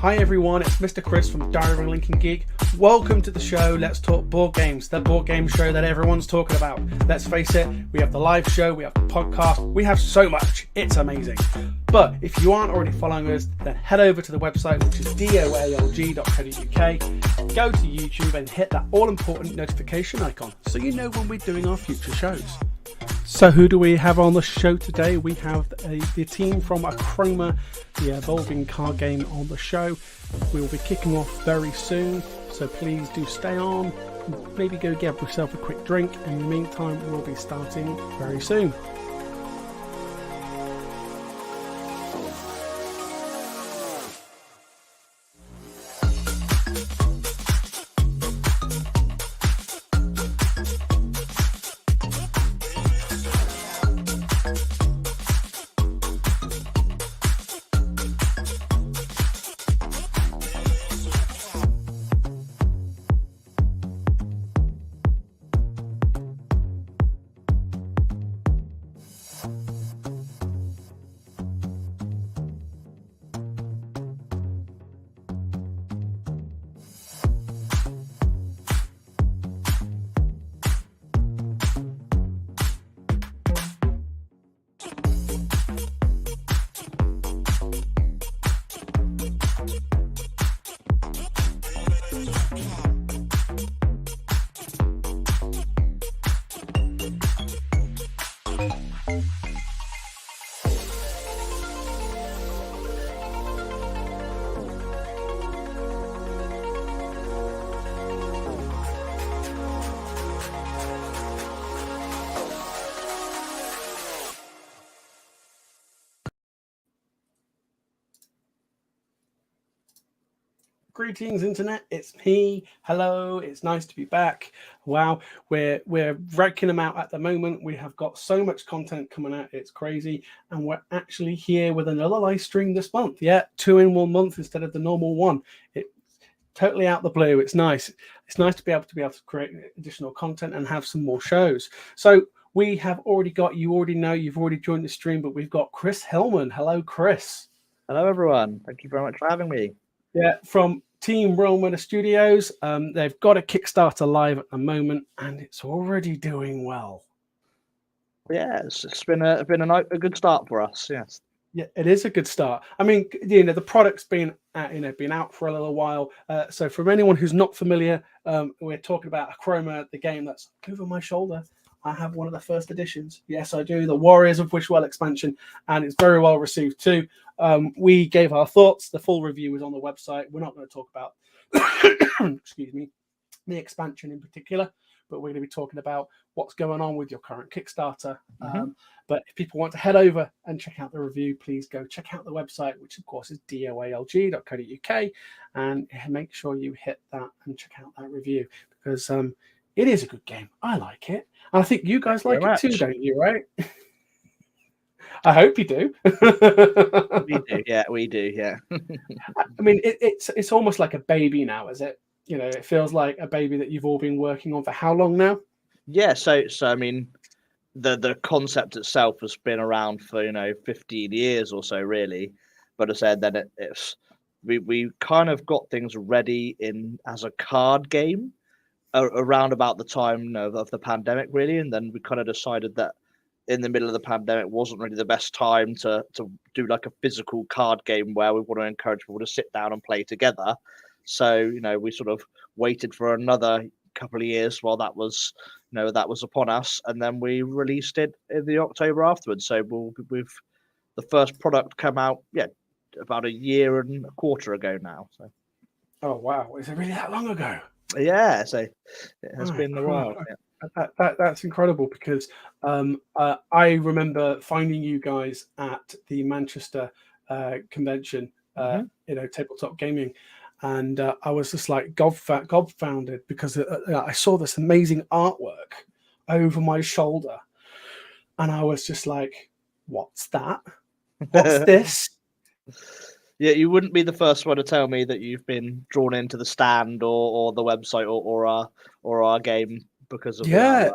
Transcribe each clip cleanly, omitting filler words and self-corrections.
Hi everyone, it's Mr. Chris from Diary Lincoln Geek. Welcome to the show, Let's Talk Board Games, the board game show that everyone's talking about. Let's face it, we have the live show, we have the podcast, we have so much, it's amazing. But if you aren't already following us, then head over to the website, which is doalg.co.uk, go to YouTube and hit that all-important notification icon so you know when we're doing our future shows. So who do we have on the show today? We have the team from Achroma, the evolving card game on the show. We will be kicking off very soon, so please do stay on. Maybe go get yourself a quick drink. In the meantime, we'll be starting very soon. Greetings, internet. It's me. Hello. It's nice to be back. Wow, we're wrecking them out at the moment. We have got so much content coming out. It's crazy, and we're actually here with another live stream this month. Yeah, 2 in 1 month instead of the normal one. It's totally out the blue. It's nice. It's nice to be able to create additional content and have some more shows. So we have already got. You already know. You've already joined the stream, but we've got Chris Hillman. Hello, Chris. Hello, everyone. Thank you very much for having me. Yeah, from Team Runner Studios. They've got a Kickstarter live at the moment, and it's already doing well. Yeah, it's been a good start for us. Yes. Yeah, it is a good start. I mean, the product's been out for a little while. So for anyone who's not familiar, we're talking about Achroma, the game that's over my shoulder. I have one of the first editions. Yes, I do. The Warriors of Wishwell expansion, and it's very well received too. We gave our thoughts. The full review is on the website. We're not going to talk about, excuse me, the expansion in particular, but we're going to be talking about what's going on with your current Kickstarter. But if people want to head over and check out the review, please go check out the website, which of course is doalg.co.uk, and make sure you hit that and check out that review, because it is a good game. I like it. And I think you guys like it too, don't you, right? I hope you do. We do, yeah, we do, yeah. I mean, it's almost like a baby now, is it? You know, it feels like a baby that you've all been working on for how long now? Yeah, so I mean, the concept itself has been around for 15 years or so, really. But as I said, then we kind of got things ready as a card game around about the time of the pandemic, really, and then we kind of decided that in the middle of the pandemic wasn't really the best time to do like a physical card game where we want to encourage people to sit down and play together. So we sort of waited for another couple of years while that was upon us, and then we released it in the October afterwards. So we've the first product come out about a year and a quarter ago now. So oh wow, is it really that long ago? Yeah, so it has been a while. Yeah. That's incredible, because I remember finding you guys at the Manchester convention, tabletop gaming, and I was just like gobfounded, because I saw this amazing artwork over my shoulder, and I was just like, "What's that? What's this?" Yeah, you wouldn't be the first one to tell me that you've been drawn into the stand or the website or our game because of yeah.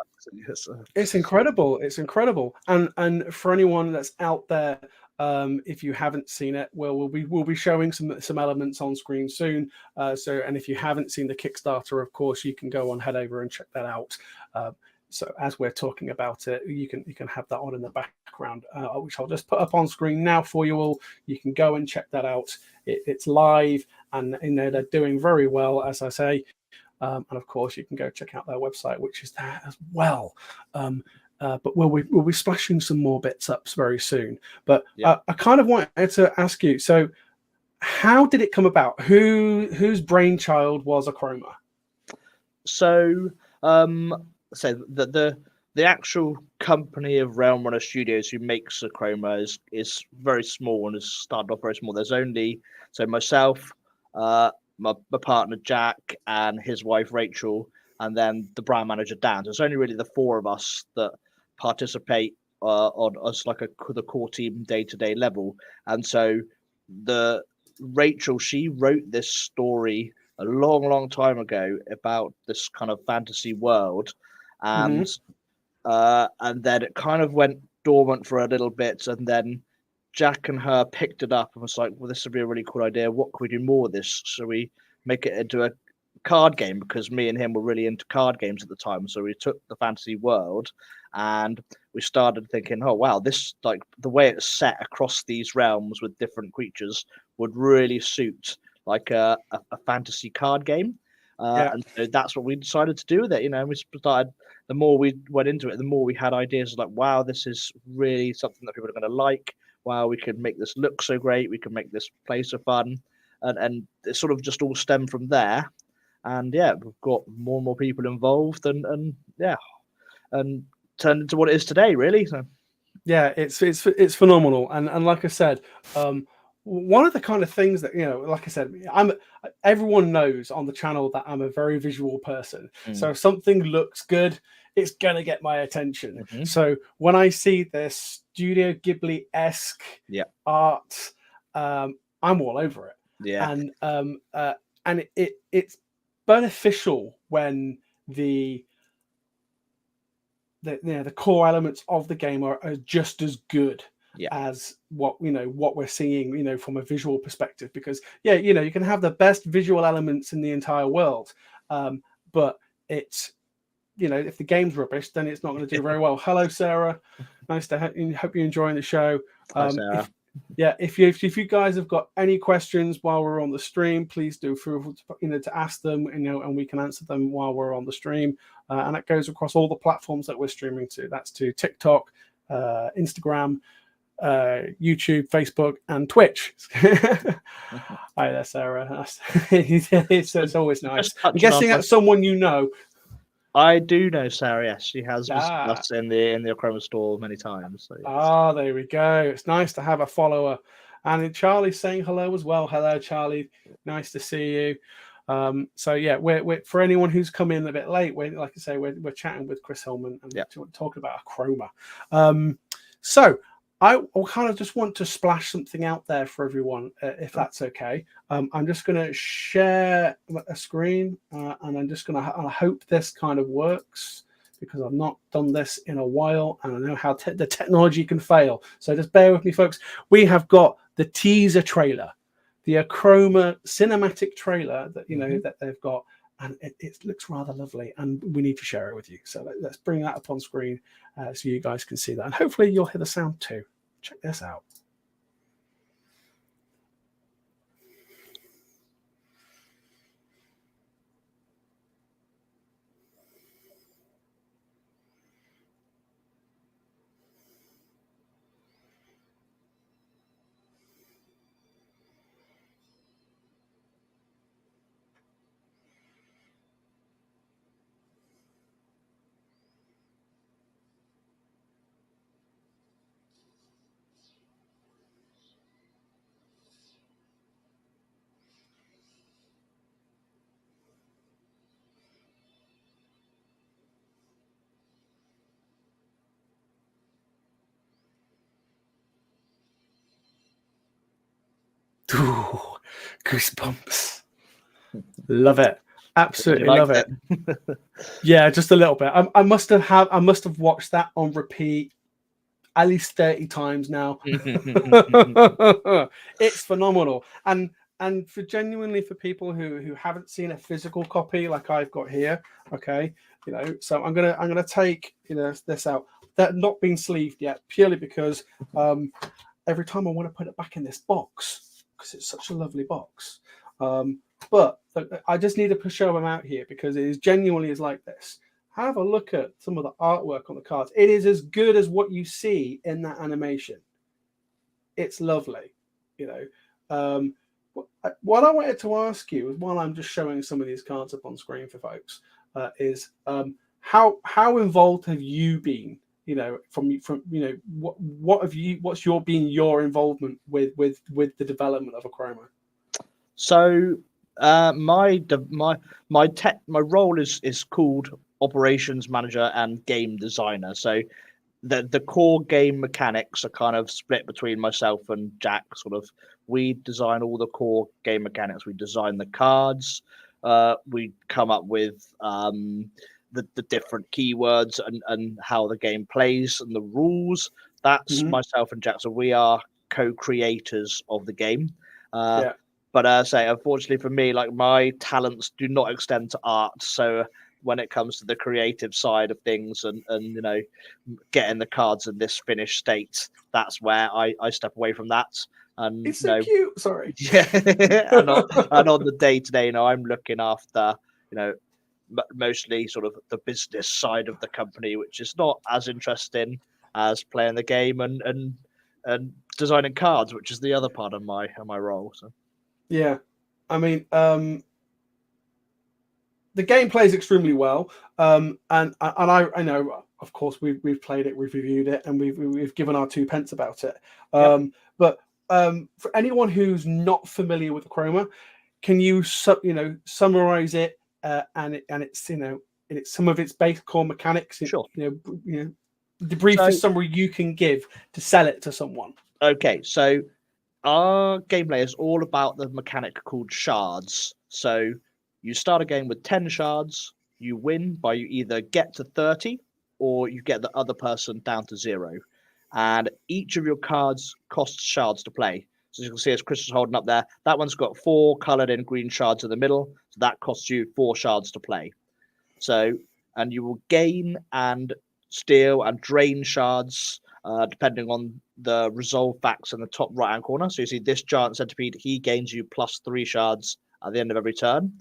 It's incredible. It's incredible. And for anyone that's out there, if you haven't seen it, we'll be showing some elements on screen soon. And if you haven't seen the Kickstarter, of course, you can go on, head over and check that out. So as we're talking about it, you can have that on in the background, which I'll just put up on screen now for you all. You can go and check that out. It's live, and they're doing very well, as I say. And of course, you can go check out their website, which is there as well. But we'll be splashing some more bits up very soon. But I kind of wanted to ask you, so how did it come about? Whose brainchild was Achroma? So, the actual company of Runner Studios who makes Achroma is very small and has started off very small. There's only myself, my partner Jack, and his wife Rachel, and then the brand manager Dan. So it's only really the four of us that participate on us like the core team day-to-day level. And so the Rachel, she wrote this story a long time ago about this kind of fantasy world, and then it kind of went dormant for a little bit, and then Jack and her picked it up and was like, well, this would be a really cool idea. What can we do more of this? So we make it into a card game, because me and him were really into card games at the time. So we took the fantasy world and we started thinking, oh, wow, this, like, the way it's set across these realms with different creatures would really suit like a fantasy card game. And so that's what we decided to do with it. We started, the more we went into it, the more we had ideas like, wow, this is really something that people are going to like. Wow, we could make this look so great. We can make this play so fun. And it sort of just all stemmed from there. And we've got more and more people involved, and turned into what it is today, really. So it's phenomenal. And like I said, one of the kind of things that, like I said, everyone knows on the channel that I'm a very visual person. So if something looks good, it's gonna get my attention. So when I see this Studio Ghibli-esque art, I'm all over it. And it's beneficial when the core elements of the game are just as good as what we're seeing, from a visual perspective. Because you can have the best visual elements in the entire world, but it's if the game's rubbish, then it's not going to do very well. Hello, Sarah. Nice to hope you're enjoying the show. Hi, Sarah. If you guys have got any questions while we're on the stream, please do feel to ask them, and we can answer them while we're on the stream. And that goes across all the platforms that we're streaming to. That's to TikTok, Instagram, YouTube, Facebook, and Twitch. Hi there, Sarah. It's always nice. I'm guessing that's someone you know. I do know Sarah. Yes, she has visited us in the Achroma store many times. So yes. There we go. It's nice to have a follower. And Charlie's saying hello as well. Hello, Charlie. Nice to see you. We're for anyone who's come in a bit late, like I say, we're chatting with Chris Hillman and talking about Achroma. So I kind of just want to splash something out there for everyone, if that's okay. I'm just going to share a screen, and I'm just going to I hope this kind of works, because I've not done this in a while, and I know how the technology can fail. So just bear with me, folks. We have got the teaser trailer, the Achroma cinematic trailer that that they've got, and it looks rather lovely, and we need to share it with you. So let's bring that up on screen so you guys can see that, and hopefully you'll hear the sound too. Check this out. Ooh, goosebumps. Love it. Absolutely You love liked it. Yeah, just a little bit. I must have watched that on repeat at least 30 times now. It's phenomenal. And for genuinely for people who haven't seen a physical copy like I've got here, okay, so I'm gonna take this out. That not been sleeved yet, purely because every time I want to put it back in this box because it's such a lovely box. But I just need to show them out here because it is genuinely is like this. Have a look at some of the artwork on the cards. It is as good as what you see in that animation. It's lovely, What I wanted to ask you, while I'm just showing some of these cards up on screen for folks, is how involved have you been? What's your involvement with the development of Achroma? So my role is called operations manager and game designer. So the core game mechanics are kind of split between myself and Jack. Sort of, we design all the core game mechanics. We design the cards. We come up with the different keywords and how the game plays and the rules. That's myself and Jack. So we are co-creators of the game. Yeah. But say, unfortunately for me, like my talents do not extend to art. So when it comes to the creative side of things and getting the cards in this finished state, that's where I step away from that. And it's so cute. Sorry. Yeah, and on the day to day, I'm looking after mostly sort of the business side of the company, which is not as interesting as playing the game and designing cards, which is the other part of my role. So. Yeah, I mean, the game plays extremely well, and I know, of course, we've played it, we've reviewed it, and we've given our 2 pence about it. But for anyone who's not familiar with Achroma, can you summarize it and it's it's some of its base core mechanics? Sure. The briefest summary you can give to sell it to someone. Okay, so our gameplay is all about the mechanic called shards. So you start a game with 10 shards. You win by you either get to 30 or you get the other person down to 0. And each of your cards costs shards to play. So as you can see, as Chris is holding up there, that one's got 4 coloured in green shards in the middle. So that costs you 4 shards to play. So, and you will gain and steal and drain shards depending on the resolve facts in the top right hand corner. So you see this giant centipede, he gains you +3 shards at the end of every turn.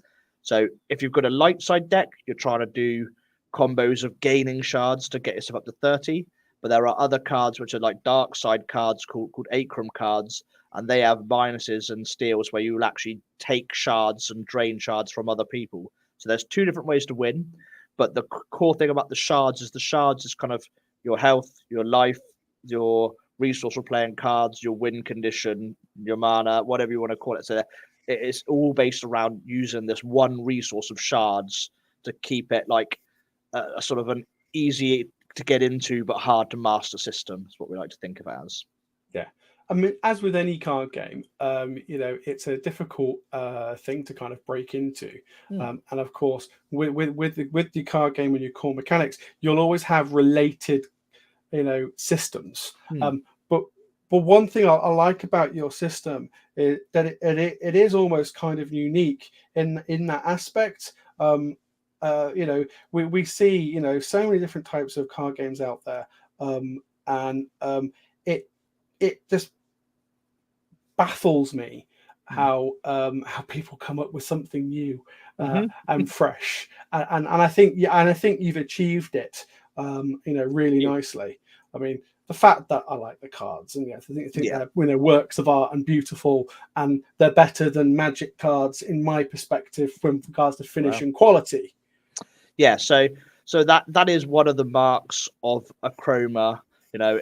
So if you've got a light side deck, you're trying to do combos of gaining shards to get yourself up to 30. But there are other cards which are like dark side cards called Achroma cards, and they have minuses and steals where you will actually take shards and drain shards from other people. So there's 2 different ways to win. But the core thing about the shards is kind of your health, your life, your resource for playing cards, your win condition, your mana, whatever you want to call it. So it's all based around using this one resource of shards to keep it like a sort of an easy to get into but hard to master system. Is what we like to think of it as. Yeah. I mean, as with any card game, it's a difficult thing to kind of break into, and of course, with the card game and your core mechanics, you'll always have related, systems. But one thing I like about your system is that it is almost kind of unique in that aspect. We see so many different types of card games out there, and it just baffles me how people come up with something new and fresh, and I think you've achieved it really nicely. I mean, the fact that I like the cards and I think they're works of art and beautiful, and they're better than Magic cards in my perspective when regards to finish and quality. Yeah, so that is one of the marks of Achroma,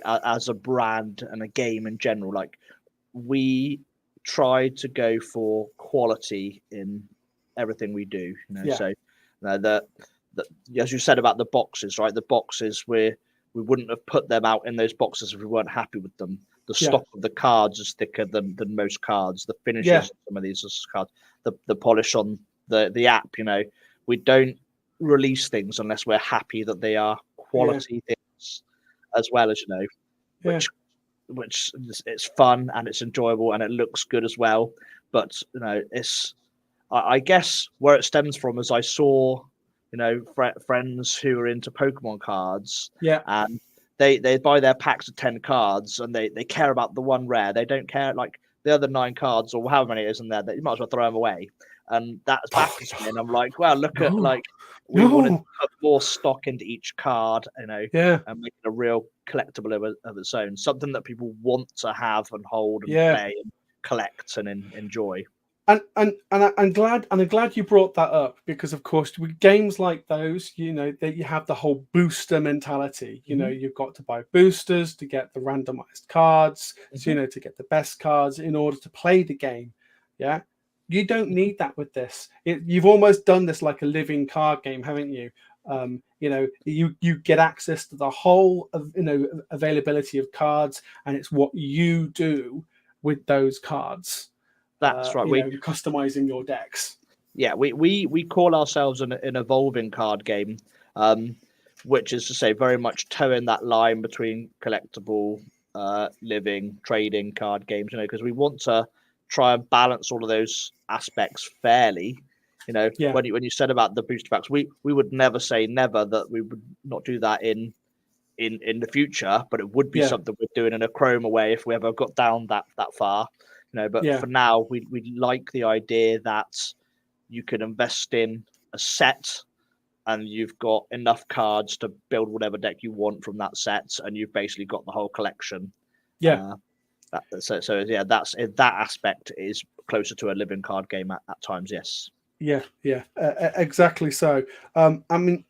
as a brand and a game in general. Like, we try to go for quality in everything we do. So as you said about the boxes, right? The boxes we wouldn't have put them out in those boxes if we weren't happy with them. The stock of the cards is thicker than most cards. The finishes of some of these cards, the polish on the app, we don't release things unless we're happy that they are quality things, as well as which it's fun and it's enjoyable and it looks good as well. But it's I guess where it stems from is I saw friends who are into Pokemon cards, and they buy their packs of 10 cards and they care about the one rare. They don't care like the other 9 cards or however many it is in there, that you might as well throw them away. And that's baffles me. And I'm like, well, look at we wanted to put more stock into each card, and make it a real collectible of its own, something that people want to have and hold and play and collect and enjoy. And I'm glad you brought that up, because of course with games like those, that you have the whole booster mentality. You've got to buy boosters to get the randomized cards, to get the best cards in order to play the game. Yeah, you don't need that with this. You've almost done this like a living card game, haven't you? You get access to the whole of availability of cards, and it's what you do with those cards. That's right. Customizing your decks. Yeah, we call ourselves an evolving card game, which is to say very much toeing that line between collectible, living, trading card games. Because we want to try and balance all of those aspects fairly. When you said about the booster packs, we would never say never that we would not do that in the future, but it would be something we're doing in a Achroma way if we ever got down that far. But for now, we like the idea that you can invest in a set and you've got enough cards to build whatever deck you want from that set, and you've basically got the whole collection. So that's that aspect is closer to a living card game at times. Yes. Exactly. So, I mean,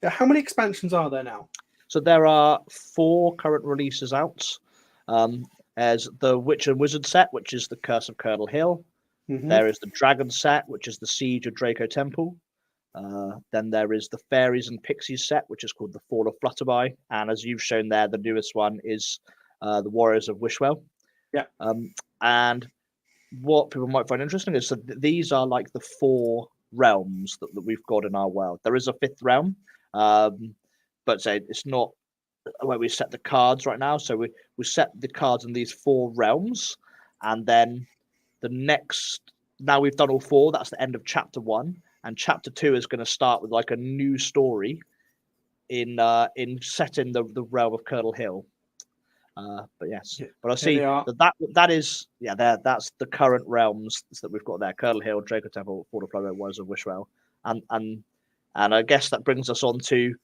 how many expansions are there now? So there are 4 current releases out. There's the Witch and Wizard set, which is the Curse of Colonel Hill. There is the Dragon set, which is the Siege of Draco Temple. Then there is the Fairies and Pixies set, which is called the Fall of Flutterby. And as you've shown there, the newest one is the Warriors of Wishwell. And what people might find interesting is that these are like the 4 realms that we've got in our world. There is a 5th realm, but say it's not where we set the cards right now. So we set the cards in these 4 realms, and then the next, now we've done all 4, that's the end of chapter 1, and chapter 2 is going to start with like a new story in set in the realm of Colonel Hill. But I see that is that's the current realms that we've got there: Colonel Hill, Draco Temple, Fall of Flutterby, Warriors of Wishwell, and I guess that brings us on to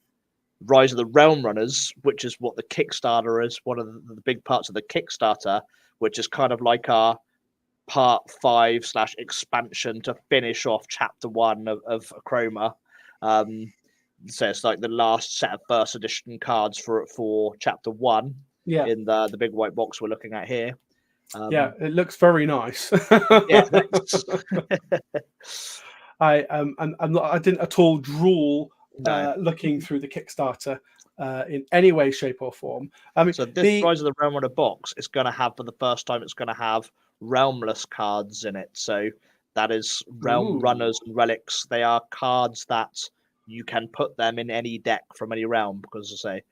Rise of the Realm Runners, which is what the Kickstarter is, one of the big parts of the Kickstarter, which is kind of like our part 5 / expansion to finish off chapter 1 of Achroma. So it's like the last set of first edition cards for chapter 1 in the big white box we're looking at here. It looks very nice. I didn't at all drool looking through the Kickstarter in any way, shape, or form. I mean, so this Rise of the Realm Runner box is going to have, for the first time, it's going to have realmless cards in it. So that is realm runners and relics. They are cards that you can put them in any deck from any realm, because as I say,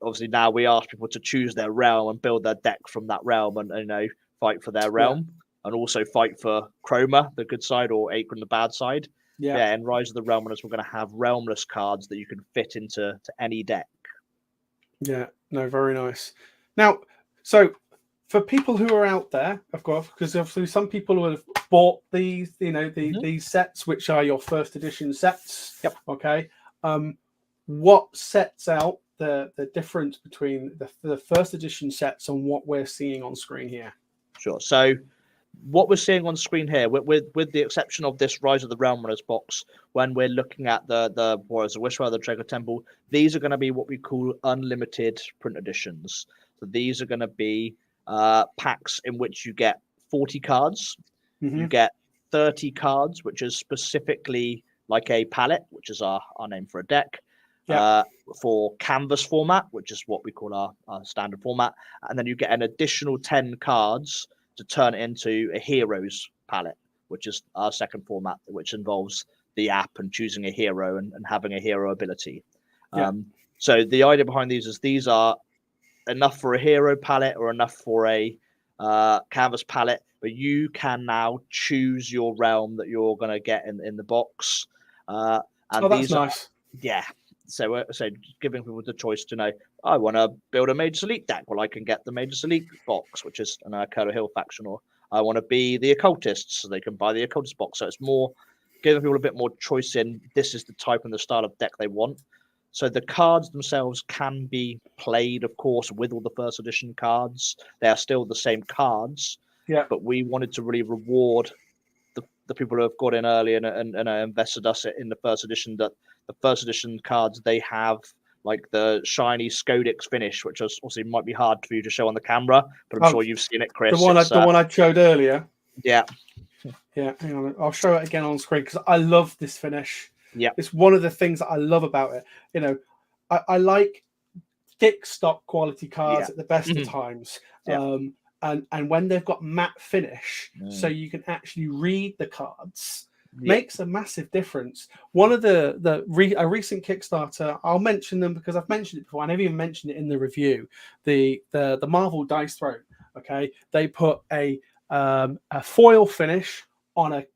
obviously now we ask people to choose their realm and build their deck from that realm, and fight for their realm, and also fight for Achroma, the good side, or Achroma, the bad side. And Rise of the Realm Runners, we're going to have realmless cards that you can fit into any deck. Very nice. Now, so for people who are out there, of course, because obviously some people will have bought these, these sets, which are your first edition sets. Okay. What sets out the difference between the first edition sets and what we're seeing on screen here? Sure. So what we're seeing on screen here, with the exception of this Rise of the Realm Runners box, when we're looking at the Warriors of Wishwell, the Draco Temple, these are going to be what we call unlimited print editions. So these are going to be packs in which you get 40 cards. You get 30 cards, which is specifically like a palette, which is our name for a deck. For canvas format, which is what we call our standard format. And then you get an additional 10 cards to turn it into a heroes palette. which is our second format, which involves the app and choosing a hero and having a hero ability. So the idea behind these are enough for a hero palette or enough for a canvas palette, but you can now choose your realm that you're going to get in the box. And that's these nice. So giving people the choice to know, I want to build a Mages Elite deck. Well, I can get the Mages Elite box, which is an Curler Hill faction, or I want to be the Occultists, so they can buy the Occultist box. So it's more giving people a bit more choice in this is the type and the style of deck they want. So the cards themselves can be played, of course, with all the first edition cards. They are still the same cards, but we wanted to really reward the people who have got in early and invested us in the first edition, that the first edition cards, they have like the shiny Skodix finish, which is obviously might be hard for you to show on the camera, but I'm sure you've seen it, Chris. The one I showed earlier. Yeah. Hang on. I'll show it again on screen because I love this finish. Yeah. It's one of the things that I love about it. You know, I like thick stock quality cards at the best of times. And when they've got matte finish, so you can actually read the cards, makes a massive difference. One of a recent Kickstarter, I'll mention them because I've mentioned it before. I never even mentioned it in the review. The Marvel Dice Throne. Okay, they put a foil finish on it's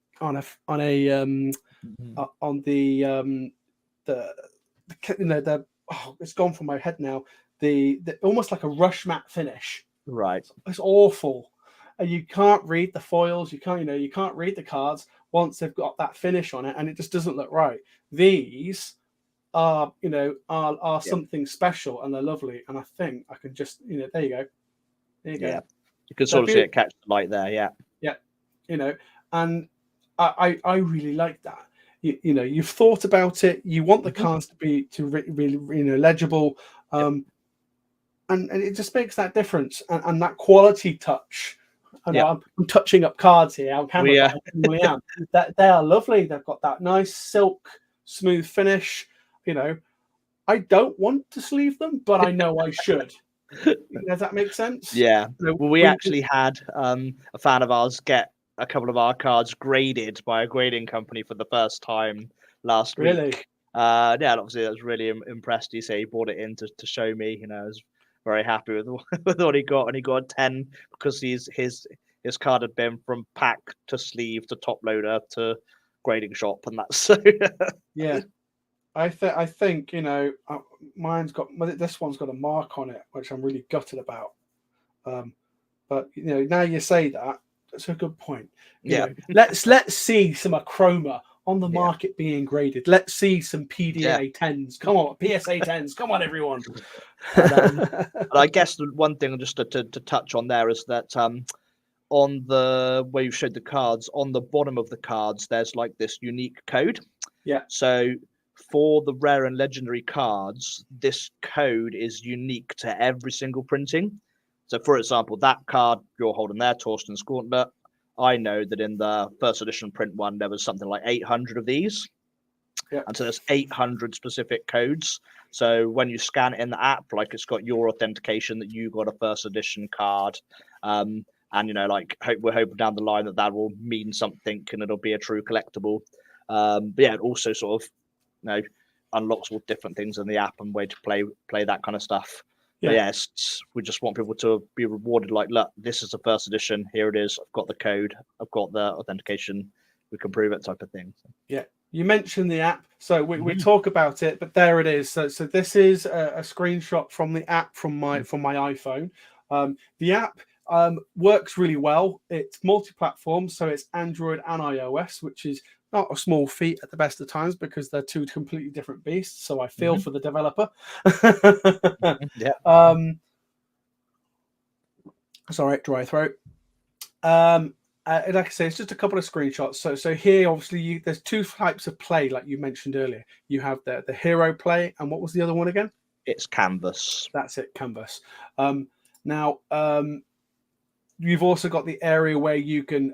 gone from my head now. The almost like a rush matte finish. Right. It's awful. And you can't read the foils, you can't read the cards once they've got that finish on it, and it just doesn't look right. These are something special, and they're lovely. And I think I can just, there you go. There you go. You can sort of see it catch the light there, and I really like that. You've thought about it. You want the cards to be really legible, and it just makes that difference and that quality touch. I'm touching up cards here on camera. I am. That they are lovely. They've got that nice silk smooth finish. I don't want to sleeve them, but I know I should. Does that make sense? Yeah. Well, we actually had a fan of ours get a couple of our cards graded by a grading company for the first time last week. Obviously I was really impressed. He said he brought it in to show me. I was very happy with what he got, and he got 10 because his card had been from pack to sleeve to top loader to grading shop, and that's so. I think mine's got this one's got a mark on it, which I'm really gutted about. But now you say that, that's a good point. Let's see some Achroma on the market being graded. Let's see some PDA 10s. Come on, PSA 10s. Come on, everyone. And I guess the one thing just to touch on there is that on the where you showed the cards, on the bottom of the cards, there's like this unique code. So for the rare and legendary cards, this code is unique to every single printing. So, for example, that card you're holding there, Torsten's Gauntlet, I know that in the first edition print one, there was something like 800 of these. And so there's 800 specific codes. So when you scan it in the app, like it's got your authentication that you got a first edition card. And, we're hoping down the line that will mean something and it'll be a true collectible. But it also sort of, unlocks all different things in the app and way to play that kind of stuff. But we just want people to be rewarded. Like, look, this is the first edition. Here it is. I've got the code. I've got the authentication. We can prove it, type of thing. You mentioned the app, so we talk about it, but there it is. So this is a screenshot from the app from my iPhone. The app works really well. It's multi-platform, so it's Android and iOS, which is not a small feat at the best of times because they're two completely different beasts. So I feel for the developer. Sorry, dry throat. Like I say, it's just a couple of screenshots. So here, obviously, there's two types of play, like you mentioned earlier. You have the hero play, and what was the other one again? It's Canvas. That's it, Canvas. Now, you've also got the area where you can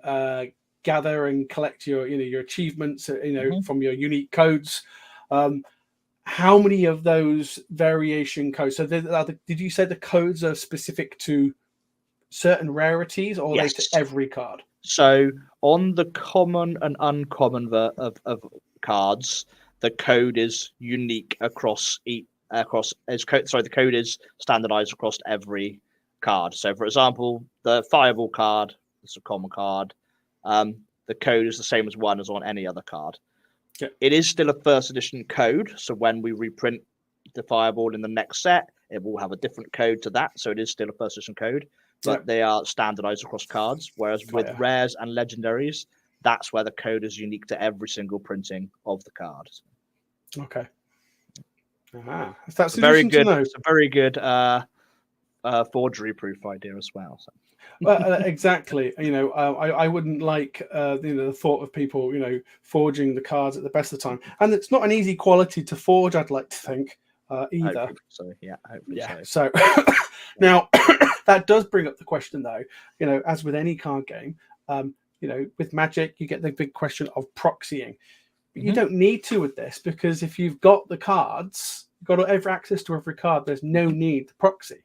gather and collect your achievements, from your unique codes. How many of those variation codes? So did you say the codes are specific to certain rarities, or are they to every card? So on the common and uncommon of cards, the code is unique across the code is standardized across every card. So for example, the Fireball card is a common card. The code is the same as one as on any other card. Yeah. It is still a first edition code, so when we reprint the Fireball in the next set, it will have a different code to that. So it is still a first edition code, but they are standardized across cards. Whereas with rares and legendaries, that's where the code is unique to every single printing of the card. Okay. That's very good. To know. It's a very good forgery-proof idea as well. So. Exactly. I wouldn't like the thought of people forging the cards at the best of the time, and it's not an easy quality to forge, I'd like to think, either. Hopefully so. Yeah, hopefully so. Now that does bring up the question, though, as with any card game, with Magic you get the big question of proxying, but you don't need to with this, because if you've got the cards, you've got every access to every card, there's no need to proxy.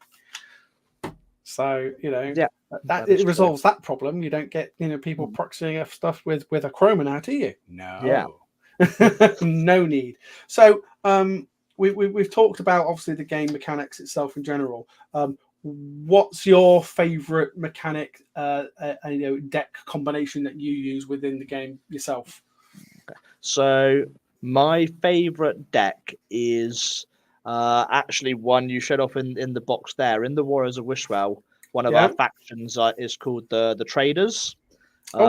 So that it resolves that problem. You don't get people proxying stuff with Achroma now, do you? No. Yeah. No need. So we've talked about obviously the game mechanics itself in general. What's your favorite mechanic, deck combination that you use within the game yourself? So my favorite deck is actually one you showed off in the box there, in the Warriors of Wishwell. One of our factions is called the Traders. I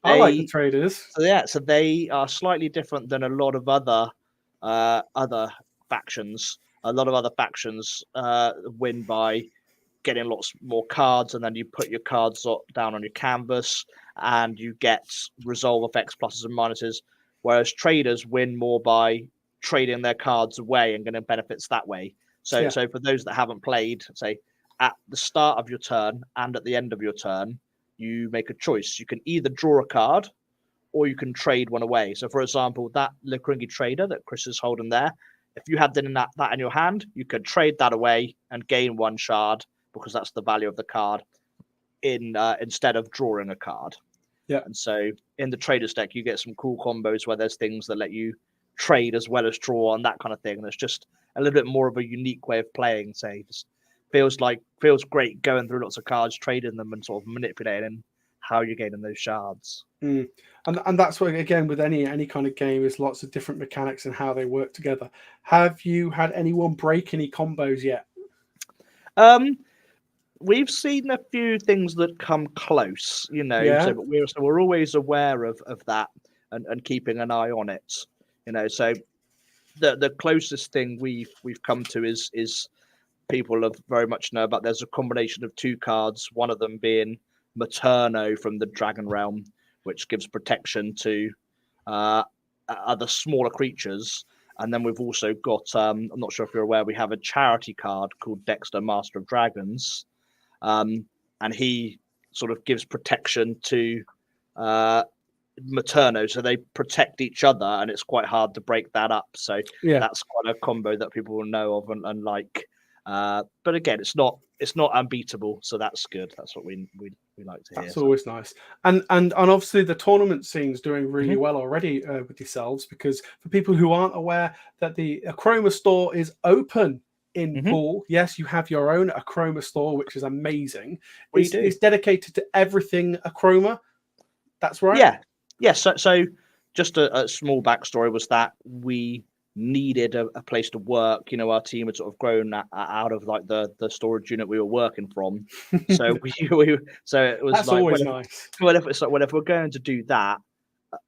like the Traders. So they are slightly different than a lot of other factions. A lot of other factions win by getting lots more cards, and then you put your cards down on your canvas, and you get resolve effects, pluses and minuses. Whereas Traders win more by trading their cards away and getting benefits that way. So for those that haven't played, say at the start of your turn and at the end of your turn, you make a choice. You can either draw a card or you can trade one away. So for example, that Lekringi Trader that Chris is holding there, if you had that in your hand, you could trade that away and gain one shard, because that's the value of the card instead of drawing a card. Yeah. And so in the Traders deck, you get some cool combos where there's things that let you trade as well as draw and that kind of thing. And it's just a little bit more of a unique way of playing. Say, just feels great going through lots of cards, trading them, and sort of manipulating how you're getting those shards. And that's what, again, with any kind of game, is lots of different mechanics and how they work together. Have you had anyone break any combos yet? We've seen a few things that come close, so we're always aware of that and keeping an eye on it, so the closest thing we've come to is people have very much know about. There's a combination of two cards, one of them being Materno from the Dragon Realm, which gives protection to other smaller creatures. And then we've also got, I'm not sure if you're aware, we have a charity card called Dexter, Master of Dragons. And he sort of gives protection to Materno, so they protect each other, and it's quite hard to break that up. So that's quite a combo that people will know of and like. But again, it's not unbeatable, so that's good. That's what we like to hear. That's always nice. And obviously the tournament scene's doing really well already with yourselves, because for people who aren't aware, that the Achroma store is open in Poole. Yes, you have your own Achroma store, which is amazing. It's dedicated to everything Achroma. That's right. Yeah. So just a small backstory was that we needed a place to work. Our team had sort of grown out of like the storage unit we were working from. So so it was that's like, always nice. Well, if we're going to do that,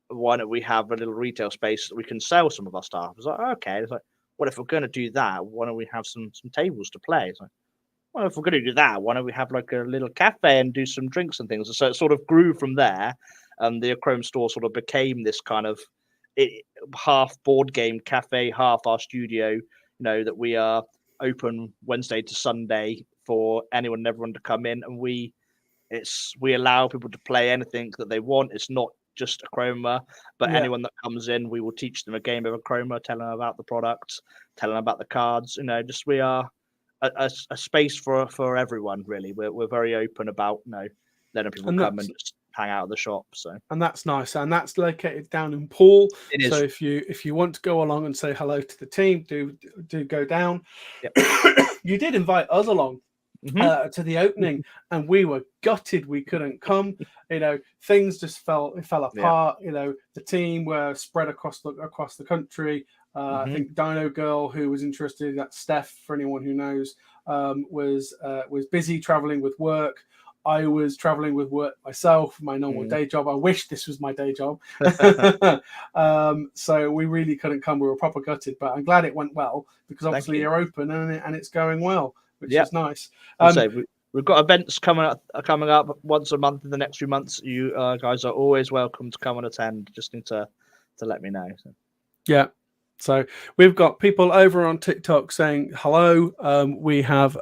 why don't we have a little retail space that we can sell some of our stuff? It's like, okay. It's like, well, if we're going to do that, why don't we have some tables to play? It's like, well, if we're going to do that, why don't we have like a little cafe and do some drinks and things? And so it sort of grew from there. And the Achroma store sort of became this kind of half board game cafe, half our studio, that we are open Wednesday to Sunday for anyone and everyone to come in. And we allow people to play anything that they want. It's not just Achroma, but anyone that comes in, we will teach them a game of Achroma, tell them about the product, tell them about the cards. Just we are a space for everyone, really. We're very open about letting people come and just hang out at the shop. So, and that's nice, and that's located down in Poole. it is. So if you want to go along and say hello to the team, do go down. Yep. You did invite us along to the opening, and we were gutted we couldn't come. Things just fell apart. The team were spread across the country. I think Dino Girl, who was interested, that's Steph for anyone who knows, was busy traveling with work. I was traveling with work myself, my normal day job. I wish this was my day job. So we really couldn't come. We were proper gutted, but I'm glad it went well, because obviously you're open and it's going well, which is nice. So we've got events coming up once a month in the next few months. You guys are always welcome to come and attend. Just need to let me know. So. Yeah. So we've got people over on TikTok saying hello. We have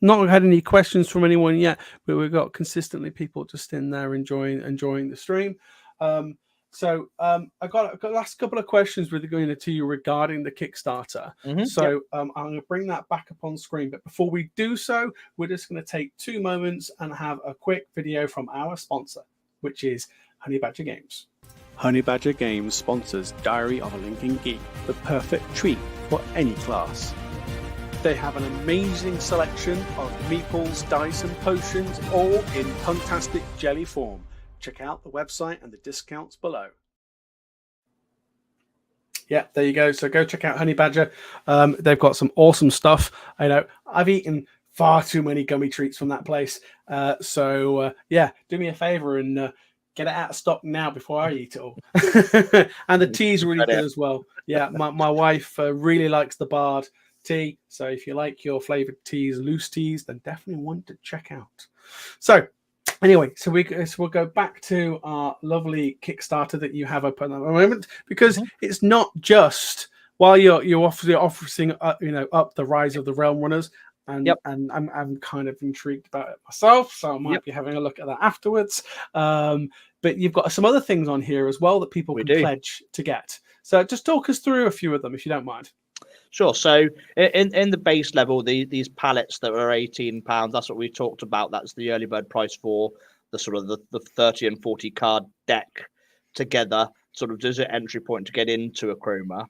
not had any questions from anyone yet, but we've got consistently people just in there enjoying the stream. So I got the last couple of questions with going to you regarding the Kickstarter. So I'm going to bring that back up on screen. But before we do so, we're just going to take 2 moments and have a quick video from our sponsor, which is Honey Badger Games. Honey Badger Games sponsors Diary of a Lincoln Geek, the perfect treat for any class. They have an amazing selection of meeples, dice and potions, all in fantastic jelly form. Check out the website and the discounts below. Yeah, there you go. So go check out Honey Badger. They've got some awesome stuff. I know I've eaten far too many gummy treats from that place. So do me a favor and get it out of stock now before I eat it all. And the tea's really good as well. Yeah, my wife really likes the Bard tea. So if you like your flavored teas, loose teas, then definitely want to check out. So anyway, so we'll go back to our lovely Kickstarter that you have up at the moment, because it's not just while you're offering up the Rise of the Realm Runners. And I'm kind of intrigued about it myself, so I might be having a look at that afterwards. But you've got some other things on here as well that people can pledge to get. So just talk us through a few of them, if you don't mind. Sure. So in the base level, these pallets that are £18, that's what we talked about. That's the early bird price for the sort of the 30 and 40 card deck together, sort of as an entry point to get into Achroma.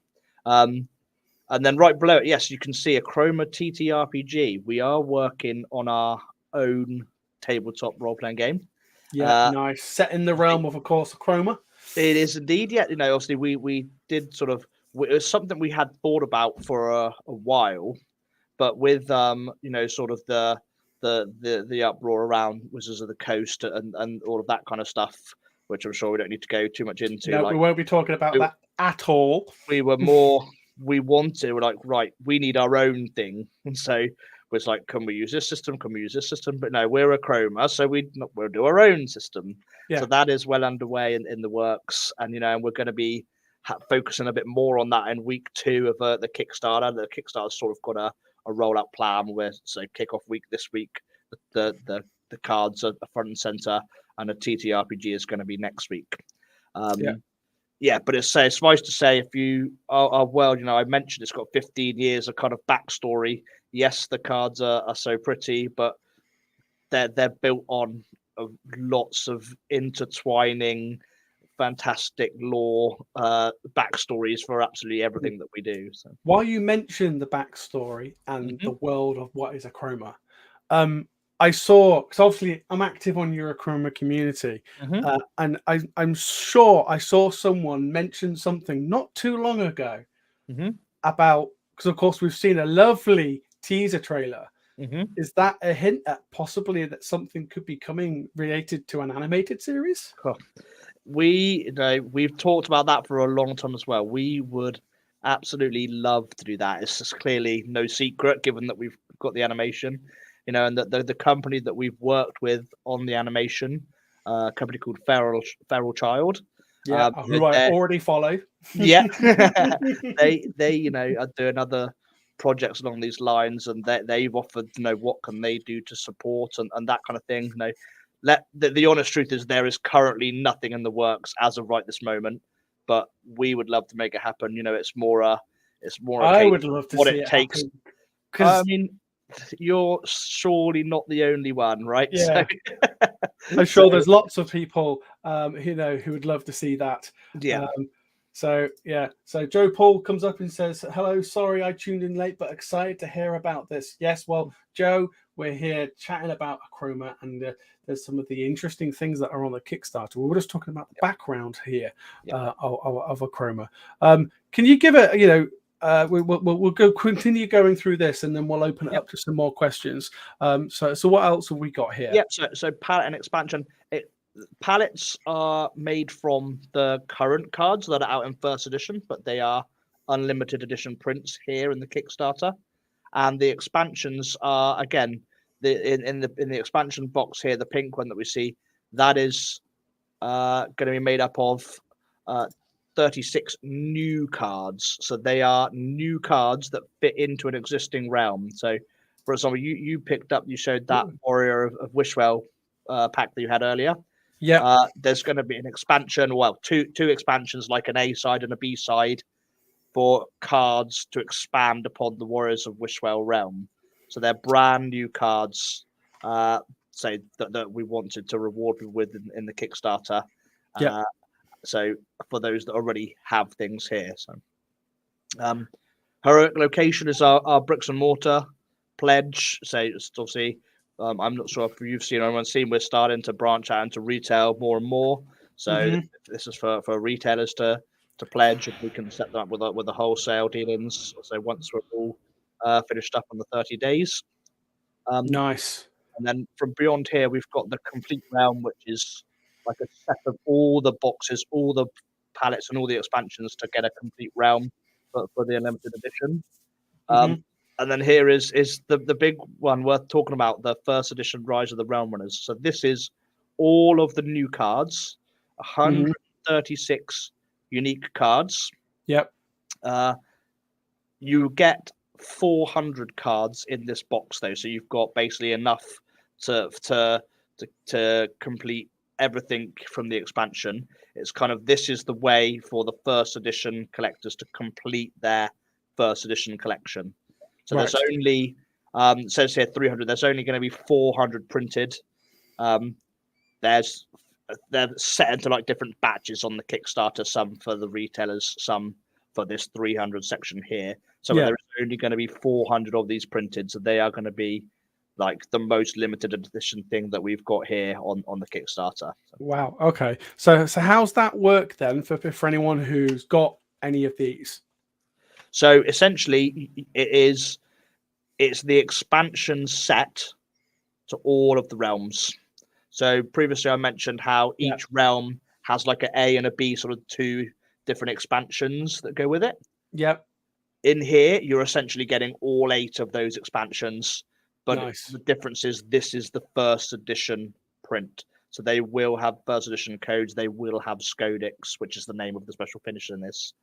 And then right below it, yes, you can see Achroma TTRPG. We are working on our own tabletop role-playing game. Yeah, nice. Set in the realm of course, Achroma. It is indeed. Yeah, obviously we did sort of. It was something we had thought about for a while, but with sort of the uproar around Wizards of the Coast and all of that kind of stuff, which I'm sure we don't need to go too much into. No, we won't be talking about that at all. We were more. We're like, right, we need our own thing. And so was like, can we use this system? Can we use this system? But no, we're Achroma, so we'll do our own system. Yeah. So that is well underway in the works. And, we're going to be focusing a bit more on that in week 2 of the Kickstarter. The Kickstarter's sort of got a rollout plan where, so kickoff week this week, the cards are front and center, and the TTRPG is going to be next week. Yeah, but it's suffice to say, if you are I mentioned it's got 15 years of kind of backstory. Yes, the cards are so pretty, but they're built on lots of intertwining, fantastic lore backstories for absolutely everything that we do. So while you mentioned the backstory and the world of what is Achroma, I saw, because obviously I'm active on your Achroma community, and I'm sure I saw someone mention something not too long ago about, because of course we've seen a lovely teaser trailer. Is that a hint at possibly that something could be coming related to an animated series? We've talked about that for a long time as well. We would absolutely love to do that. It's just clearly no secret, given that we've got the animation. And the company that we've worked with on the animation, a company called Feral Child. Yeah, who I already follow. Yeah. they are doing other projects along these lines, and they've offered, what can they do to support and that kind of thing. The honest truth is there is currently nothing in the works as of right this moment, but we would love to make it happen. It's more I would love to what see it takes. I mean, you're surely not the only one, right? Yeah. So, I'm sure there's lots of people, who would love to see that. yeah. So Joe Paul comes up and says, "Hello, sorry I tuned in late, but excited to hear about this." Yes, well, Joe, we're here chatting about Achroma, and there's some of the interesting things that are on the Kickstarter. We were just talking about the background here of Achroma. Can you give it? We'll go continue going through this, and then we'll open it up to some more questions. So what else have we got here? Yeah. So palette and expansion. Palettes are made from the current cards that are out in first edition, but they are unlimited edition prints here in the Kickstarter. And the expansions are, again, in the expansion box here, the pink one that we see, that is going to be made up of 36 new cards. So they are new cards that fit into an existing realm. So, for example, you showed that Warrior of Wishwell pack that you had earlier. Yeah. There's going to be an expansion, well, two expansions, like an A side and a B side, for cards to expand upon the Warriors of Wishwell realm. So they're brand new cards, say that we wanted to reward people with in the Kickstarter. So for those that already have things here. So heroic location is our bricks and mortar pledge. So it's obviously, I'm not sure if you've seen or anyone's seen, we're starting to branch out into retail more and more. So this is for retailers to pledge, if we can set them up with a wholesale dealings. So once we're all finished up on the 30 days. Nice. And then from beyond here, we've got the complete realm, which is like a set of all the boxes, all the palettes, and all the expansions to get a complete realm for the unlimited edition. And then here is the big one worth talking about, the first edition Rise of the Realm Runners. So this is all of the new cards, 136 unique cards. Yep. You get 400 cards in this box, though, so you've got basically enough to complete everything from the expansion. It's kind of, this is the way for the first edition collectors to complete their first edition collection. So there's only it says here 300. There's only going to be 400 printed. They're set into like different batches on the Kickstarter. Some for the retailers, some for this 300 section here. So there's only going to be 400 of these printed. So they are going to be like the most limited edition thing that we've got here on the Kickstarter. Wow. Okay. So how's that work then for anyone who's got any of these? So essentially, it's the expansion set to all of the realms. So previously I mentioned how each realm has like an A and a B, sort of two different expansions that go with it. Yep. In here, you're essentially getting all 8 of those expansions. But the difference is this is the first edition print. So they will have first edition codes. They will have Scodix, which is the name of the special finisher in this.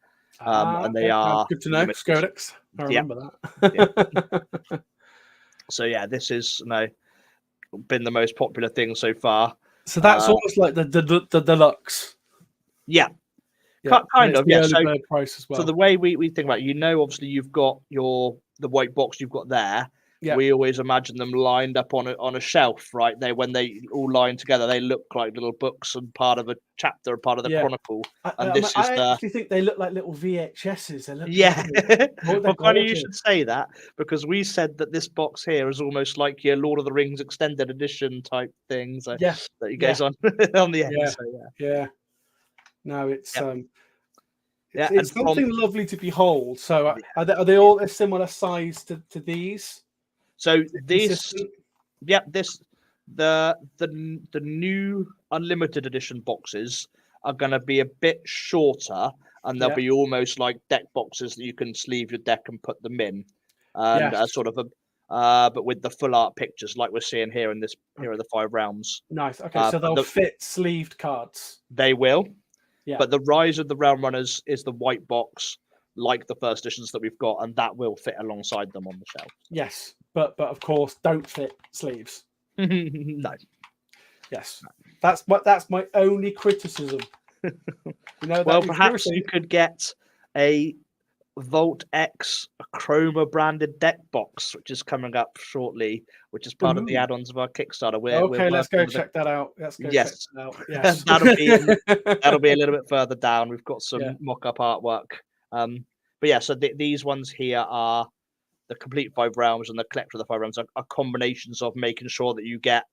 And they are good to know. Scodix. I remember that. So this is been the most popular thing so far. So that's almost like the deluxe. Yeah. Kind of. Yeah. So, price as well. So the way we think about it, obviously you've got the white box you've got there. Yeah. We always imagine them lined up on a shelf, right? When they all line together, they look like little books and part of a chapter, part of the chronicle. And I actually think they look like little VHSs. Well, funny you should say that, because we said that this box here is almost like your Lord of the Rings extended edition type thing. So that it goes on the end. Yeah. So, No, it's it's something lovely to behold. So are they all a similar size to these? So the new unlimited edition boxes are going to be a bit shorter, and they'll be almost like deck boxes that you can sleeve your deck and put them in, and sort of but with the full art pictures like we're seeing here in this. Here are the 5 realms. Nice. Okay, so they'll fit sleeved cards. They will. Yeah. But the Rise of the Realm Runners is the white box, like the first editions that we've got, and that will fit alongside them on the shelf. Yes, but of course don't fit sleeves. No. Yes, that's my only criticism. Well, perhaps you could get a Vault X Achroma branded deck box, which is coming up shortly, which is part of the add-ons of our Kickstarter. We're Okay, let's go working with check that out. Let's go check yes, that out. Yes. that'll be a little bit further down. We've got Yeah. some mock-up artwork. But yeah, so these ones here are the complete 5 realms, and the collector of the 5 realms are combinations of making sure that you get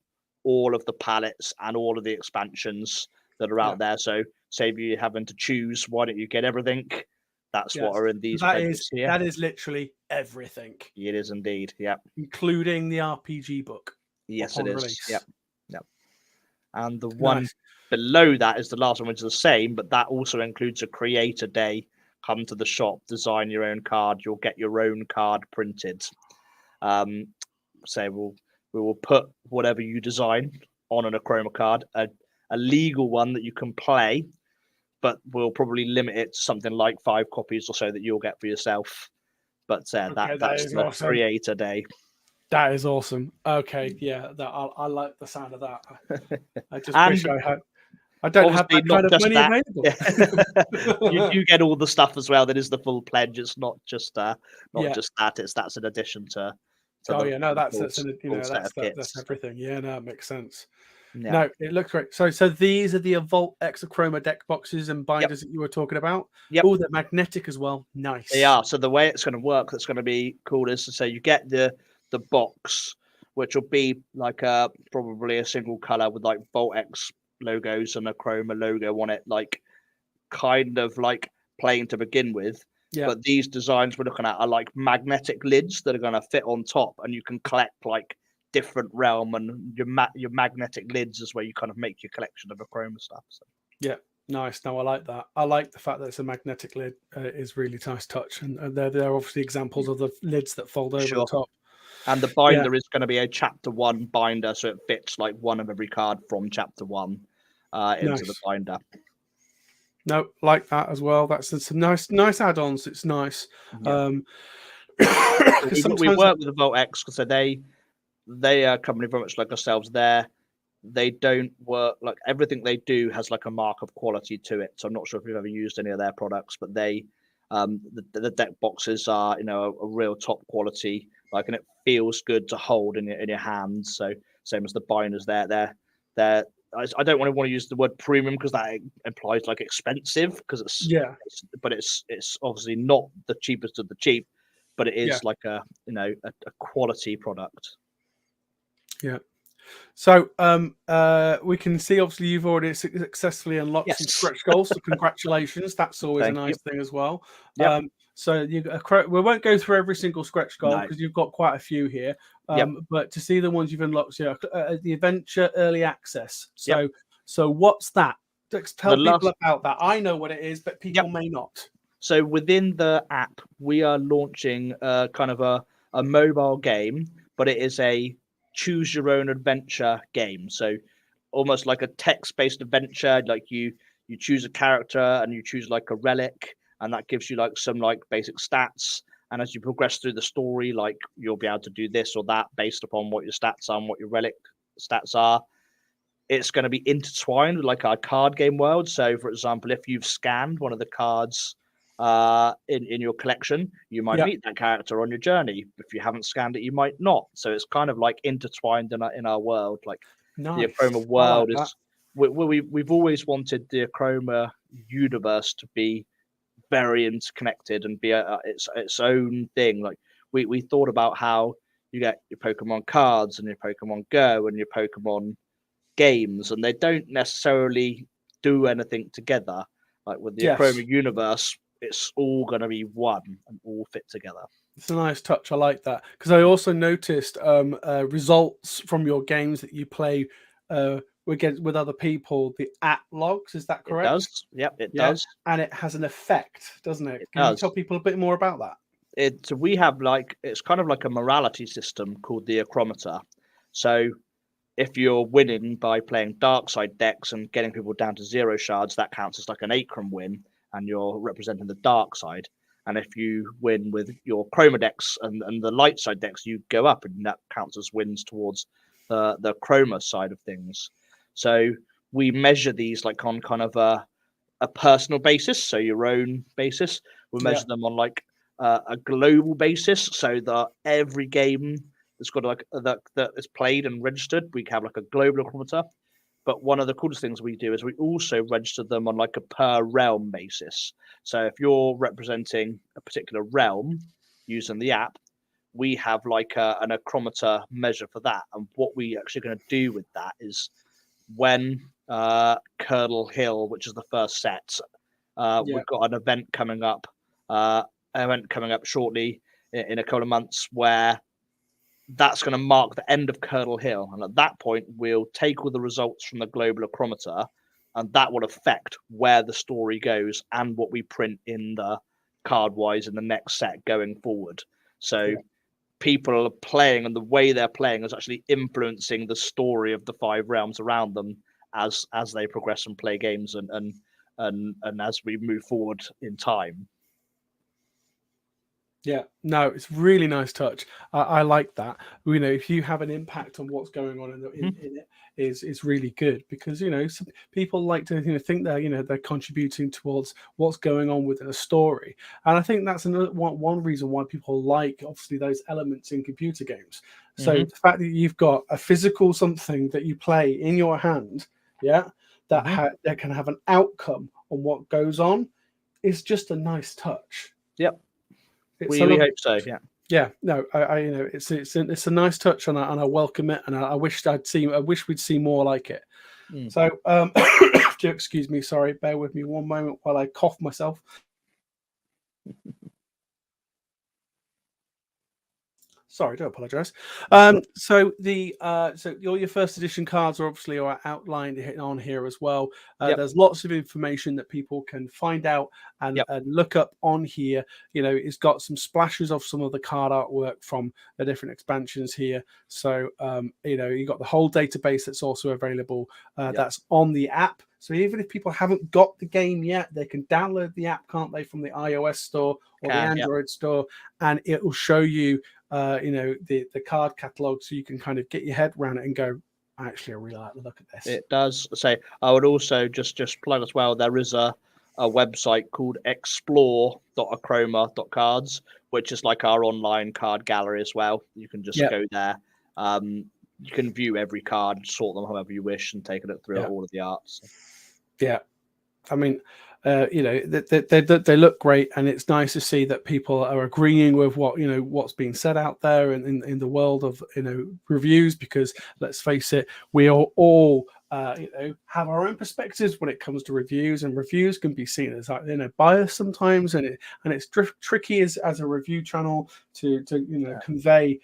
all of the palettes and all of the expansions that are out there. So save you having to choose, why don't you get everything? That's what are in these pledges here. That is literally everything. It is indeed, yeah. Including the RPG book. Yes, it is. Release. Yep. And the one below that is the last one, which is the same, but that also includes a creator day. Come to the shop, design your own card. You'll get your own card printed. So we will put whatever you design on an Achroma card, a legal one that you can play, but we'll probably limit it to something like 5 copies or so that you'll get for yourself. But that's the awesome. Creator day. That is awesome. Okay, yeah, I like the sound of that. I just wish I had. I don't have that kind of money available. you get all the stuff as well. That is the full pledge. It's not just just that. That's in addition to that's everything. Yeah, no, it makes sense. Yeah. No, it looks great. So these are the Vault X Achroma deck boxes and binders that you were talking about. Yep. Oh, they're magnetic as well. Nice. They are. So the way it's going to work, that's going to be cool, is to say you get the box, which will be like probably a single color with like Vault X logos and a Achroma logo on it, like kind of like plain to begin with. Yeah. But these designs we're looking at are like magnetic lids that are going to fit on top, and you can collect like different realm, and your magnetic lids is where you kind of make your collection of Achroma stuff. So. Yeah, nice. No, I like that. I like the fact that it's a magnetic lid. Is really nice touch, and they're obviously examples of the lids that fold over the top. And the binder is going to be a chapter 1 binder, so it fits like one of every card from chapter 1 into the binder. No, like that as well. That's some nice add-ons. It's nice. Yeah. We work with the Vault X because they are a company very much like ourselves. They don't work like everything they do has like a mark of quality to it. So I'm not sure if you've ever used any of their products, but they the deck boxes are a real top quality, like, and it feels good to hold in your hands. So same as the binders, they're I don't want to use the word premium because that implies like expensive, because it's obviously not the cheapest of the cheap, but it is like a quality product. Yeah. So we can see obviously you've already successfully unlocked some stretch goals. So congratulations. That's always a nice thing as well. Yep. So we won't go through every single stretch goal because you've got quite a few here. But to see the ones you've unlocked, the Adventure Early Access. So what's that? Tell people about that. I know what it is, but people may not. So within the app, we are launching kind of a mobile game, but it is a choose your own adventure game. So almost like a text-based adventure, like you choose a character and you choose like a relic, and that gives you like some like basic stats. And as you progress through the story, like you'll be able to do this or that based upon what your stats are and what your relic stats are. It's going to be intertwined with like our card game world. So for example, if you've scanned one of the cards in your collection, you might meet that character on your journey. If you haven't scanned it, you might not. So it's kind of like intertwined in our world. Like the Achroma world is we've always wanted the Achroma universe to be very interconnected and be its own thing. Like we thought about how you get your Pokemon cards and your Pokemon Go and your Pokemon games, and they don't necessarily do anything together. Like with the Achroma universe, it's all going to be one and all fit together. It's a nice touch. I like that, because I also noticed results from your games that you play with other people. The app logs, is that correct? It does. Yep, it does. And it has an effect, doesn't it? Can you tell people a bit more about that? We have it's kind of like a morality system called the Achrometer. So if you're winning by playing dark side decks and getting people down to 0 shards, that counts as like an Achrom win, and you're representing the dark side. And if you win with your Chroma decks and the light side decks, you go up, and that counts as wins towards the Chroma side of things. So we measure these like on kind of a personal basis, so your own basis. We measure them on like a global basis, so that every game that's got like that is played and registered, we have like a global Achroma. But one of the coolest things we do is we also register them on like a per realm basis. So if you're representing a particular realm using the app, we have like an Achroma measure for that. And what we actually going to do with that is when Curdle Hill, which is the first set, we've got an event coming up, shortly in a couple of months, where that's going to mark the end of Curdle Hill. And at that point, we'll take all the results from the global Achroma, and that will affect where the story goes and what we print in the card-wise in the next set going forward. So people are playing, and the way they're playing is actually influencing the story of the 5 realms around them as they progress and play games and as we move forward in time. Yeah, no, it's really nice touch. I like that. You know, if you have an impact on what's going on in it, is really good, because some people like to think that they're contributing towards what's going on within a story, and I think that's another one reason why people like obviously those elements in computer games. So the fact that you've got a physical something that you play in your hand, that can have an outcome on what goes on, is just a nice touch. Yep. We hope so. Yeah, no, it's a nice touch, and I welcome it, and I wish we'd see more like it. So, excuse me, sorry, bear with me one moment while I cough myself. Sorry, I do apologize. So all your first edition cards are obviously outlined on here as well. There's lots of information that people can find out and look up on here. It's got some splashes of some of the card artwork from the different expansions here. So you've got the whole database that's also available. That's on the app. So even if people haven't got the game yet, they can download the app, can't they, from the iOS store or the Android store, and it will show you the card catalog, so you can kind of get your head around it and go, actually, I really like the look at this. It does. So I would also just plug as well, there is a website called explore.achroma.cards, which is like our online card gallery as well. You can just go there. You can view every card, sort them however you wish, and take a look through all of the arts. Yeah, I mean, they look great, and it's nice to see that people are agreeing with what's being said out there in the world of reviews, because let's face it, we are all have our own perspectives when it comes to reviews, and reviews can be seen as biased sometimes, and it's tricky as a review channel to convey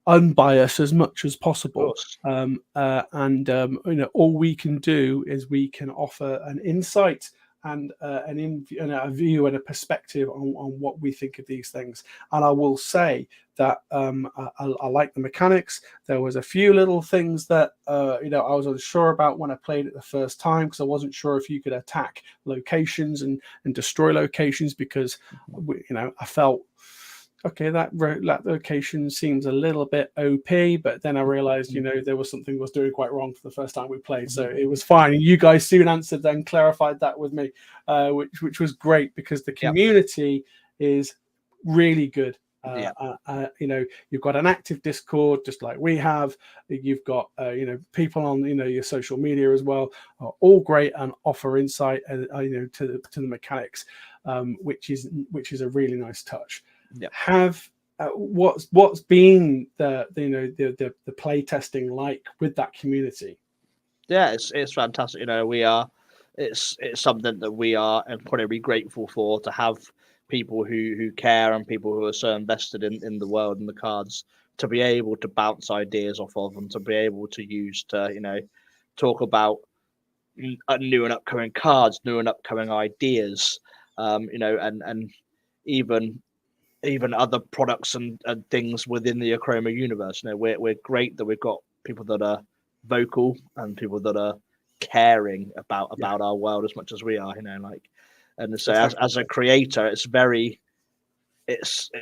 unbiased as much as possible. All we can do is we can offer an insight and a view and a perspective on what we think of these things. And I will say that I like the mechanics. There was a few little things that I was unsure about when I played it the first time, because I wasn't sure if you could attack locations and destroy locations, because I felt, okay, that location seems a little bit OP, but then I realized, there was something was doing quite wrong for the first time we played, so it was fine. And you guys soon answered and clarified that with me, which was great, because the community is really good. You've got an active Discord, just like we have. You've got people on your social media as well, are all great and offer insight to the mechanics, which is a really nice touch. Have what's been the play testing like with that community? It's fantastic. It's something that we are incredibly grateful for, to have people who care and people who are so invested in the world and the cards, to be able to bounce ideas off of, and to be able to use to talk about new and upcoming cards, new and upcoming ideas, and even other products and things within the Achroma universe. We're great that we've got people that are vocal and people that are caring about our world as much as we are. And so as a creator, it's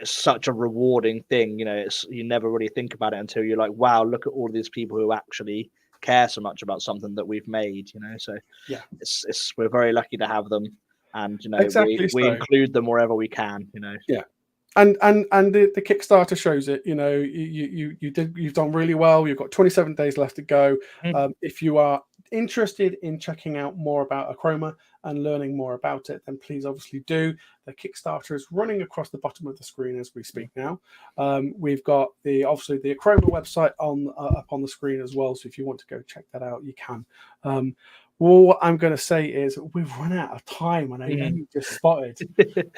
such a rewarding thing. You never really think about it until you're like, wow, look at all these people who actually care so much about something that we've made. So we're very lucky to have them. and Exactly we so. include them wherever we can. Yeah. And the Kickstarter shows it. You've done really well. You've got 27 days left to go. If you are interested in checking out more about Achroma and learning more about it, then please obviously do. The Kickstarter is running across the bottom of the screen as we speak now. We've got the Achroma website up on the screen as well. So if you want to go check that out, you can. Well, what I'm going to say is we've run out of time, and I only just spotted.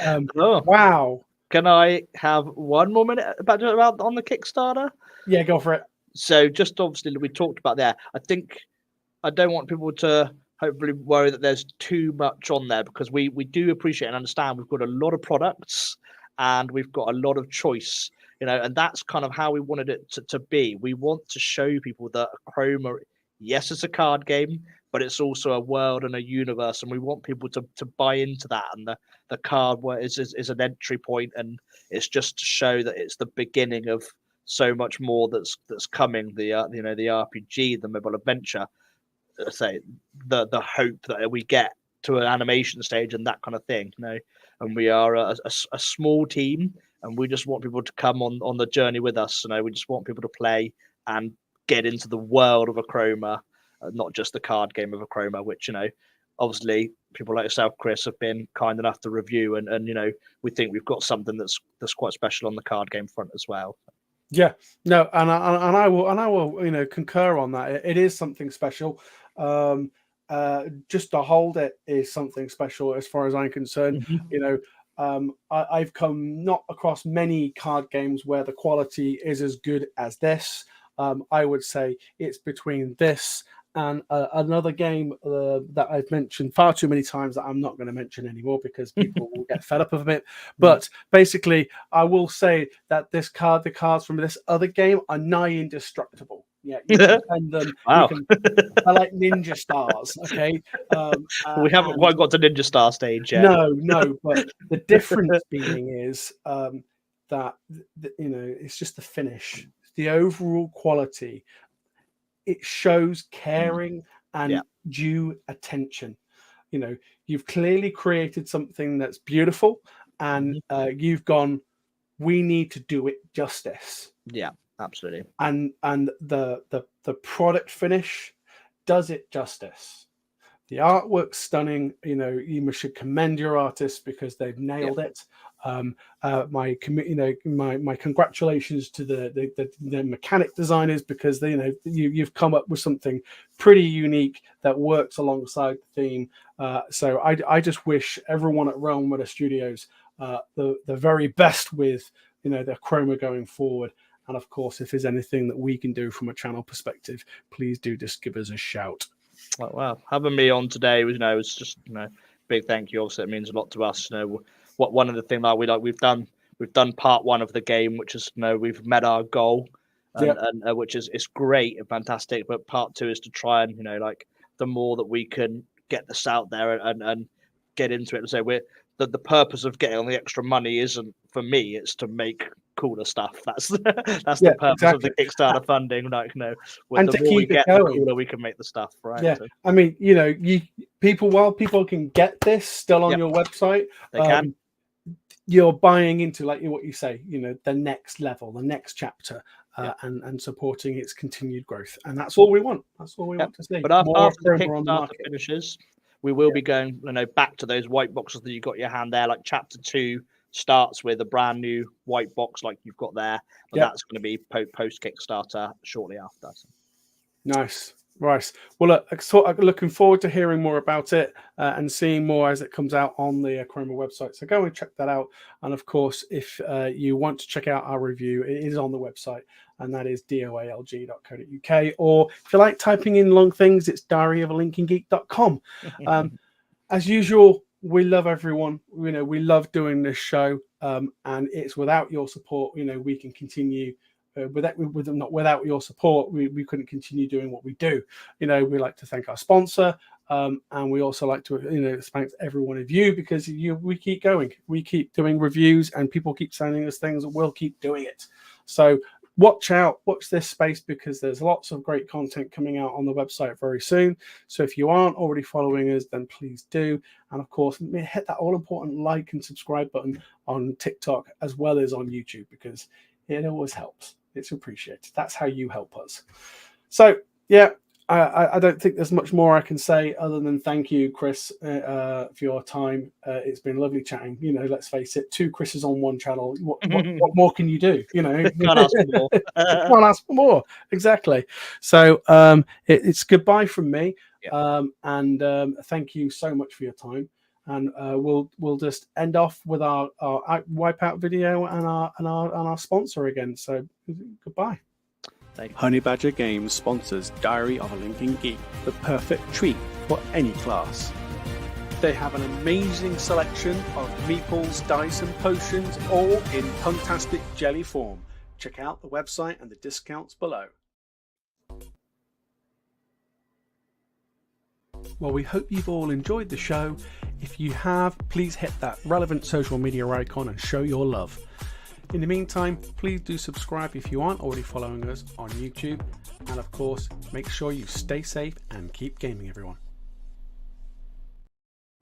Oh. Wow. Can I have one more minute about on the Kickstarter? Yeah, go for it. So just obviously we talked about there. I don't want people to hopefully worry that there's too much on there, because we do appreciate and understand we've got a lot of products and we've got a lot of choice, and that's kind of how we wanted it to be. We want to show people that Achroma, yes, it's a card game, but it's also a world and a universe, and we want people to buy into that. And the card is an entry point, and it's just to show that it's the beginning of so much more that's coming. The the RPG, the mobile adventure, say the hope that we get to an animation stage and that kind of thing. And we are a small team, and we just want people to come on the journey with us. We just want people to play and get into the world of Achroma. Not just the card game of Achroma, which obviously people like yourself, Chris, have been kind enough to review, and we think we've got something that's quite special on the card game front as well. Yeah, no, and I will concur on that. It is something special. Just to hold it is something special as far as I'm concerned. I've come not across many card games where the quality is as good as this. I would say it's between this and another game that I've mentioned far too many times that I'm not going to mention anymore because people will get fed up of it. But basically, I will say that the cards from this other game are nigh indestructible. Yeah, you can send them. Wow. I like ninja stars. Okay, we haven't quite got to ninja star stage yet. No, but the difference being is that it's just the finish, the overall quality. It shows caring and due attention. You've clearly created something that's beautiful, and you've gone, we need to do it justice. Yeah, absolutely. And the product finish does it justice. The artwork's stunning. You should commend your artists because they've nailed it. My congratulations to the mechanic designers, because you've come up with something pretty unique that works alongside the theme. So I just wish everyone at Runner Studios the very best with the Achroma going forward. And of course, if there's anything that we can do from a channel perspective, please do just give us a shout. Wow, having me on today was just big thank you. Obviously, it means a lot to us. What one of the things that we've done part one of the game, which is we've met our goal, and which is great and fantastic. But part two is to try and the more that we can get this out there and get into it. And so the purpose of getting on the extra money isn't for me; it's to make cooler stuff. That's the purpose of the Kickstarter funding. And to keep it going, the cooler we can make the stuff, right? Yeah, so. I mean, while people can get this still on your website, they can. You're buying into, like what you say, the next level, the next chapter, and supporting its continued growth, and that's all we want. That's all we want to see. But after the Kickstarter finishes, we will be going, back to those white boxes that you got in your hand there. Like chapter 2 starts with a brand new white box, like you've got there, but that's going to be post Kickstarter shortly after. So. Nice. Right. Well, look, looking forward to hearing more about it and seeing more as it comes out on the Achroma website. So go and check that out. And of course, if you want to check out our review, it is on the website, and that is doalg.co.uk. Or if you like typing in long things, it's diaryofalinkingeek.com. As usual, we love everyone. We love doing this show, and it's without your support, we can continue. Without your support, we couldn't continue doing what we do. We like to thank our sponsor, and we also like to thank every one of you, because we keep going, we keep doing reviews, and people keep sending us things, and we'll keep doing it. So watch this space, because there's lots of great content coming out on the website very soon. So if you aren't already following us, then please do. And of course, hit that all important like and subscribe button on TikTok as well as on YouTube, because it always helps. It's appreciated. That's how you help us. So yeah, I don't think there's much more I can say other than thank you, Chris, for your time. It's been lovely chatting. Let's face it, 2 Chris's on one channel. What more can you do? Can't ask for more. Can't ask for more. Exactly. So it's goodbye from me. Yeah. And thank you so much for your time. And we'll just end off with our Wipeout video and our sponsor again. So goodbye. Honey Badger Games sponsors Diary of a Lincoln Geek, the perfect treat for any class. They have an amazing selection of meeples, dice and potions, all in fantastic jelly form. Check out the website and the discounts below. Well, we hope you've all enjoyed the show. If you have, please hit that relevant social media icon and show your love. In the meantime, please do subscribe if you aren't already following us on YouTube. And of course, make sure you stay safe and keep gaming, everyone.